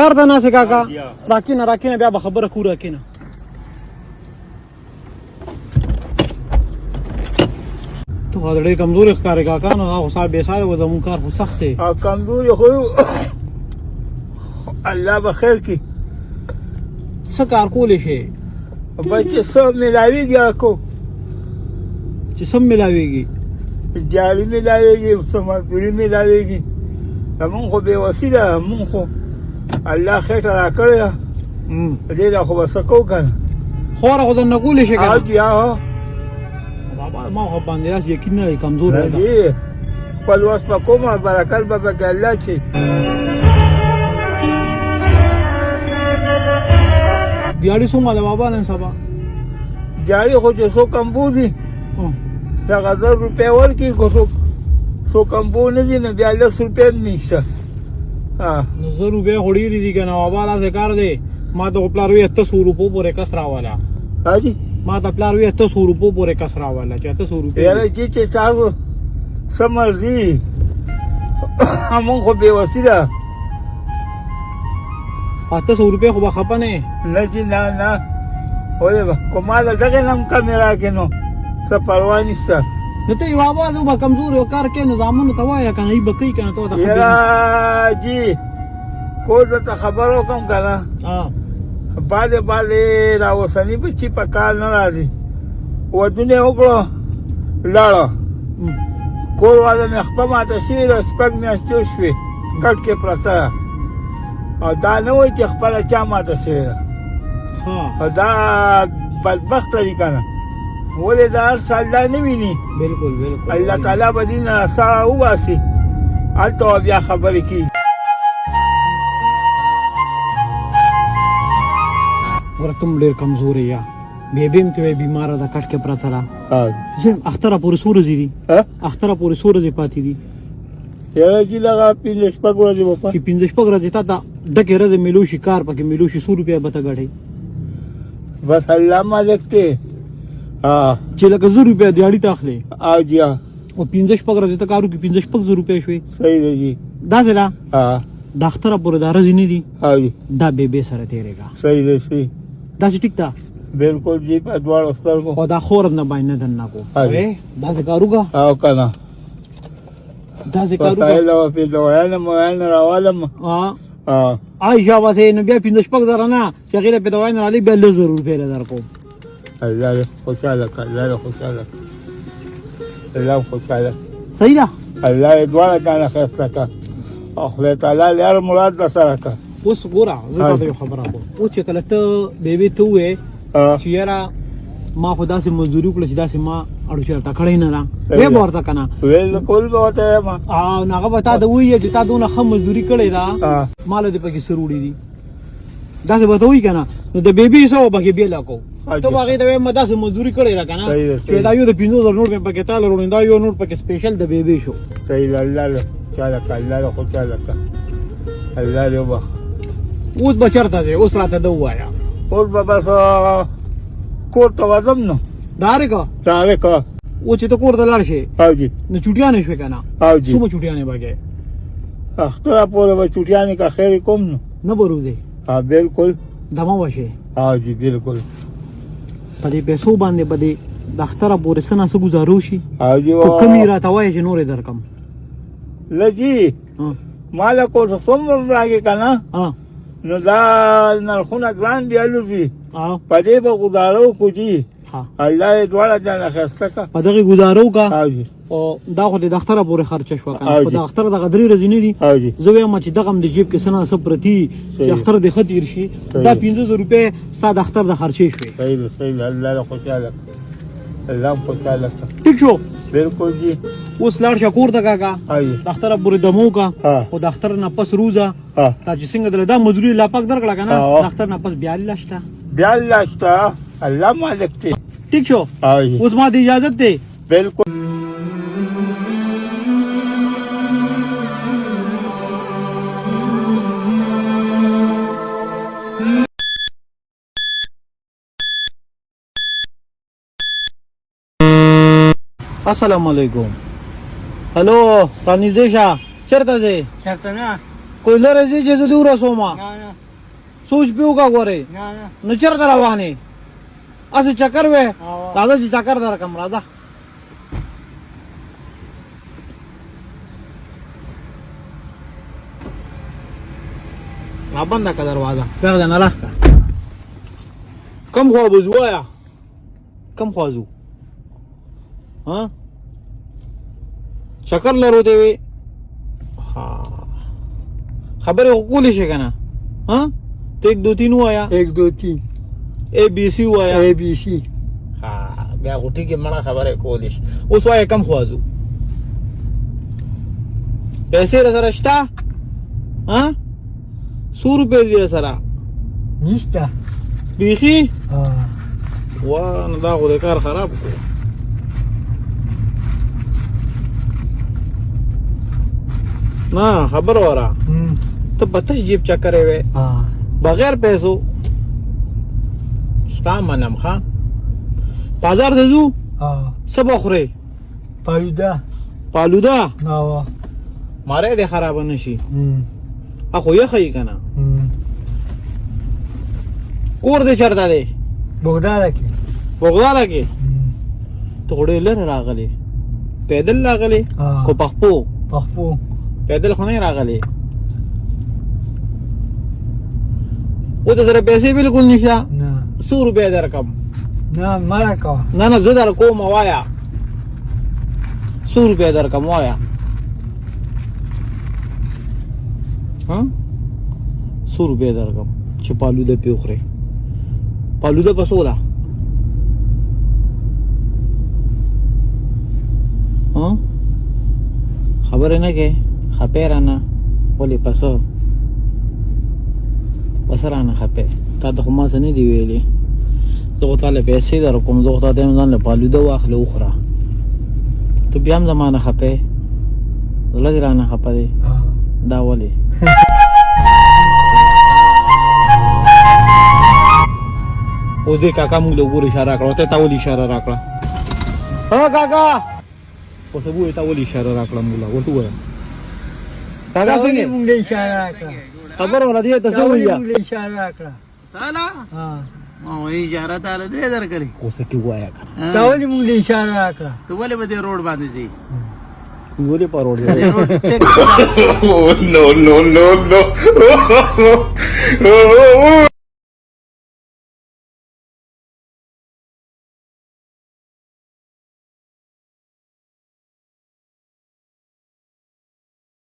کار ته ناسې کاکا راکینه بیا به خبره کو راکینه تو خو ډېر کمزوري ښکارې کاکا نو هغه صاحب بې ساده و زموږ کار خو سخت دی کمزوري خو الله به خیر کړي څه کار کولی شي بچې څه میلاوېږي اکو چې سم میلاوېږي جالي میلاوېږي څه مزدوري میلاوېږي زمونږ خو بېوسي ده مونږ خو الله خېټه را کړې ده دې له خو به څه کوو که نه خوره خو درنه کولی شي که نه جي بابا ما خو باندې داسې یقین نه دی کمزور دی خپل وس به کومه برکت به پکې الله چې دیاړي څومره ده بابا نن سبا دیاړي خو چې څو کمبو دي دغه 1000 روپۍ ورکړي خو څو کمبو نه دي نو بیا 10 روپۍ هم نشته نو 1000 روپۍ خو ډېرې دي که نه بابا داسې کار دی ما ته خو پلار وي 800 روپو پورې کس راوله حاجي ما ته پلار وي 800 روپو پورې کس راوله چې 800 روپۍ یاره چې تاسو څه مرضي مونږ خو بېوسي ده 800 روپۍ خو به خفه نه نه جي نه ولې به که ما له دغې نه هم کمې راکړې نو څه پروا نشته نو ته یې بابا زه به کمزور یو کار کوې نو زامنو ته وایه که نه ای به کوي که نه ته یاره جي کور درته خبر وکړم که نه بعدې را اوسني بچي په کال نه راځي ودونه یې وکړو لاړه کور والا مې خپه ماته شوې ده 6 میاشتې وشوې کټ کې پرته ده او دا نه وایي چې خپله چا ماته شوې ده دا بدبخته وي که نه ولې دا هر سال دا نه ویني بالکل الله تعالی به دې نه ساه وباسي هلته به بیا خبرې کېږي ګوره ته هم ډېر کمزورې یا بیبي هم ته وایي بیماره ده کټ کې پرته ده اختره پورې څو ورځې دي اختره پورې څو ورځې پاتې دي یاره جي دغه 15 ورځې به چې 15 ورځې تا ته ډکې ورځې میلو شي کار پکې میلو شي 100 روپۍ به ته ګټې بس الله مالک دی چې لکه 100 روپۍ دیاړي ته اخلې جي او 15 ورځې ته کار وکړي 15 روپۍ شوې صحیح دی جي داسې ده د اختره پورې دا ورځې نه دي دا بیبي سره تېرېږه صحیح دی صحیح داسې ټیک ده بالکل جي په دواړو سترګو خو دا خور نه باندې نه دننه کو داسې کار وکړه او که نه داسې کار وکړه پسایله به پې دوايانه مویانه راوالم عایشه بسې نو بیا 15 نه چې هغې له پې دوايانه رالي بیا 1000 روپۍ له در کوم الله دې خوشحاله کړه الله دې خوشحاله کړه الله خوشحاله صحیح ده الله دې دواړه کاڼه ښایسته کړه او خدای تعالی دې هر مراد در سره کړه اوس ګوره زه تا ته یو خبره کوم اوس چې کله ته بیبي ته ووایې چې یاره ما خو داسې مزدوري وکړه چې داسې ما اړو چې راته کړی نه ده ویې به ورته که نه بالکل به ورته وایم نو هغه به تا ته ووایي چې تا دونه ښه مزدوري کړې ده ما له دې پکې سر وړي دي داسې به ته وایي که نه نو د بیبي حصه به پکې بېله کوو ته به هغې ته وایې ما داسې مزدوري کړې ده که نه چې دا یو د 15,000 نوټ مې پکې تاله وروړي دا یو نوټ پکې سپېشل د بیبي شو صحیح ده الله دې خوشحاله کړه الله دې خوشحاله کړه الله دې وبخ اوس به چېرته ځې اوس راته ده ووایه اوس به بس کور ته ورځم نو ډارې که اوس چې ته کور ته لاړ شې جي نو چوټیانې شوې که نه جي څومره چوټیانې به کوې اختره پورې به چوټیانې که خیر کوم نو نه به روزې بالکل دمه به شې جي بالکل په دې پیسو باندې به دې د اختره پورې څه نه څه ګزارو شي جي که کم یې راته وایې چې نورې درکړم له جي ما له کور څه څومره راکړې که نه نو دا نرخونه ګران دي الوزي په دې به ګزاره وکړو جي الله یې دواړه جانه ښایسته کړه په دغې ګزاره وکړه او دا خو د اختره پورې خرچه شوه که نه خو د اختره دغه 3 ورځې نه دي زه وایم چې دغه هم د جیب کې څه نه څه پرتي چې اختر دې ښه تېر شي دا 15,000 روپۍ ستا د اختر د خرچې شوې صحیح ده صحیح ده الله دې خوشحاله کړه الله هم خوشحاله کړه ټیک شو بالکل جي اوس لاړ شه کور ته کاکا د اختره پورې دمه وکړه خو د اختر نه پس روزه تا چې څنګه دله دا مزدوري لا پاک درکړه که نه د اختر نه پس بیا الله شته الله مالک دی ٹھیک شو اوس ما ته اجازت دی بالکل السلام علیکم هلو رانږدې شه چېرته ځې چېرته نه કોઈ લરે છે જો દૂર સોમાં સોચ પીવું का गोरे नचर दरावाने असं चक्कर वे दादाची चक्कर दरा कम राजा बंद का दरवाजा कर देना रास्ता कम ख्वाबजू आया कम ख्वाजू हाँ चक्कर लरो देवे हाँ खबर है हुकूली से कहना हाँ तो 1 2 3 हुआ या 1 2 3 ABC हुआ या ABC हाँ गया उठी के मना खबर है कोलिश उस वाया कम ख्वाजू पैसे रसा रश्ता हाँ 100 रुपये दिया सरा निस्ता बीखी हाँ वाह नदा खुद कार खराब को ना खबर हो रहा तो 32 जीप चक्कर है वे हाँ बगैर पैसों स्टाम मनम खा बाजार दजू हाँ सब अखरे पालुदा नावा मारे दे खराब नशी अखो ये खई कना कोर दे चरता दे बगदार के थोड़े लर रागले पैदल लागले को पखपो पैदल खाने रागले वो तो जरा पैसे बिल्कुल निशा 100 रुपये दर कम ना जदर को मवाया 100 रुपये दर कम वाया हाँ 100 रुपये दर कम पालूदा पे उखरे पालूदा पसोला हाँ खबर है ना के खपे राना बोले पसो बसराना खपे ता तो खुमा से नहीं दिवेली तो ताले पैसे दर कम जो ता देम जान पालूदा वाखले उखरा तो बियाम जमाना खपे जला दिराना खपा दे दावले वो दे काका मुंगले ऊपर इशारा करो ते तावली इशारा राखला हाँ काका वो सब वो तावली इशारा राखला मुंगला वो तू है काका संगे खबर हो रही है तसे भैया ताला हाँ वही इशारा ताला दे इधर करे कोसे क्यों आया कर तावली मुंगले इशारा आकड़ा तो बोले बदे रोड बांधे जी बोले पर रोड no.